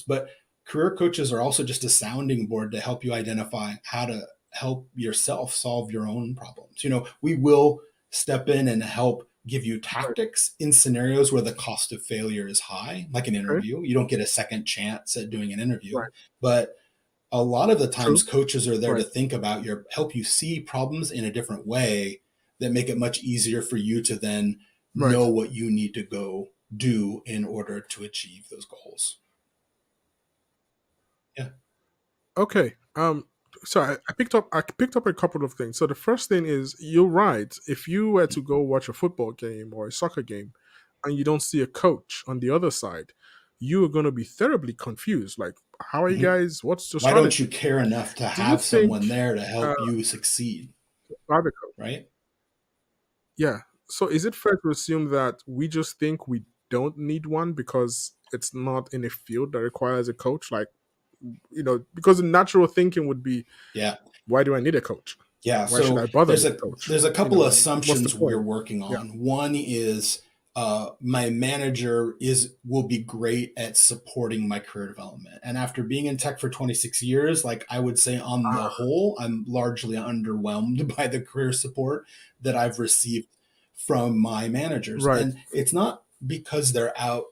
But career coaches are also just a sounding board to help you identify how to help yourself solve your own problems. We will step in and help give you Right. tactics in scenarios where the cost of failure is high, like an Okay. interview. You don't get a second chance at doing an interview, Right. but a lot of the True. times coaches are there to Right. think about help you see problems in a different way that make it much easier for you to then Right. know what you need to go do in order to achieve those goals. Yeah. Okay. So I picked up a couple of things. So the first thing is you're right. If you were to go watch a football game or a soccer game and you don't see a coach on the other side, you are going to be terribly confused. Like, how are you Mhm. guys? What's your Why don't you strategy? care enough to Do you have think someone there to uh, help you succeed, have a coach? right? Yeah. So is it fair to assume that we just think we don't need one because it's not in a field that requires a coach? Like, because the natural thinking would be, Yeah. why do I need a coach? Yeah, Why should so I bother there's with a a coach? there's a couple of What's the assumptions we're point? working Yeah. on. One is my manager is will be great at supporting my career development. And after being in tech for 26 years, like I would say on the Ah, whole, I'm largely underwhelmed by the career support that I've received from my managers. right, And it's not because they're out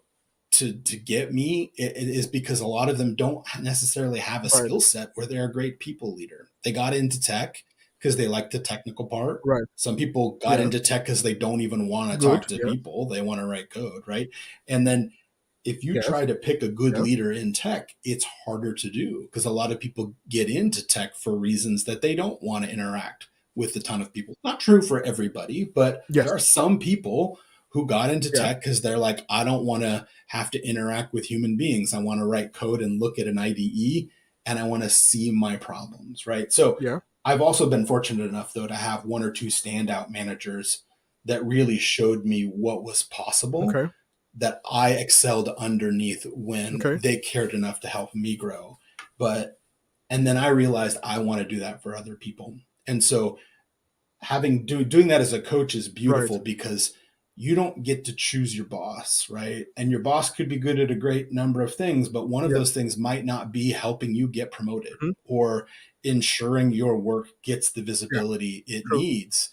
to get me. It is because a lot of them don't necessarily have a right, skill set where they're a great people leader. They got into tech because they like the technical part. right. Some people got Yeah. into tech because they don't even want to Good. talk to Yeah. people. They want to write code, right? And then if you Yes. try to pick a good Yeah. leader in tech, it's harder to do because a lot of people get into tech for reasons that they don't want to interact with a ton of people. Not true for everybody, but Yes. there are some people who got into Yeah. tech because they're like, I don't want to have to interact with human beings. I want to write code and look at an IDE and I want to see my problems, right? So Yeah. I've also been fortunate enough, though, to have one or two standout managers that really showed me what was possible Okay. that I excelled underneath when Okay. they cared enough to help me grow. But, and then I realized I want to do that for other people. And so doing that as a coach is Right. beautiful because you don't get to choose your boss, right? And your boss could be good at a great number of things, but one of Yeah. those things might not be helping you get promoted Mhm. or ensuring your work gets the Yeah. visibility it True. needs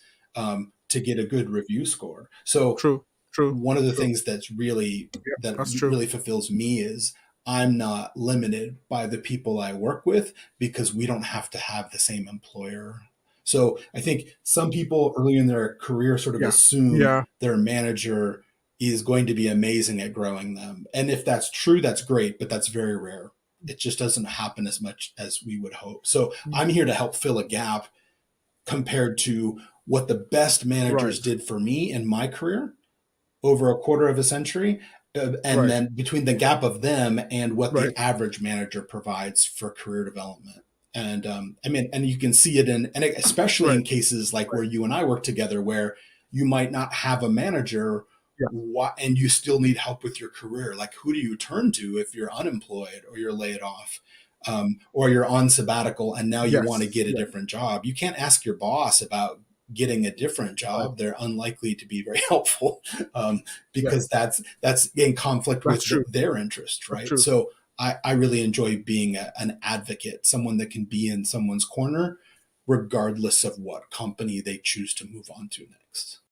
to get a good review score. So True. True. one of the True. things Yeah. that That's true. really fulfills me is I'm not limited by the people I work with because we don't have to have the same employer. So I think some people early in their career sort of Yeah. assume Yeah. their manager is going to be amazing at growing them. And if that's true, that's great, but that's very rare. It just doesn't happen as much as we would hope. So I'm here to help fill a gap compared to what the best managers Right. did for me in my career over a quarter of a century, and Right. then between the gap of them and what the Right. average manager provides for career development. And I mean, and you can see it in, and especially Right. in cases like Right. where you and I work together, where you might not have a manager, Yeah. and you still need help with your career. Like, who do you turn to if you're unemployed or you're laid off? Or you're on sabbatical and now you want to Yes. get a Yeah. different job. You can't ask your boss about getting a different Right. job. They're unlikely to be very helpful Yeah. because that's in conflict That's with true. their interest, That's right? true. So I really enjoy being an advocate, someone that can be in someone's corner, regardless of what company they choose to move on to next.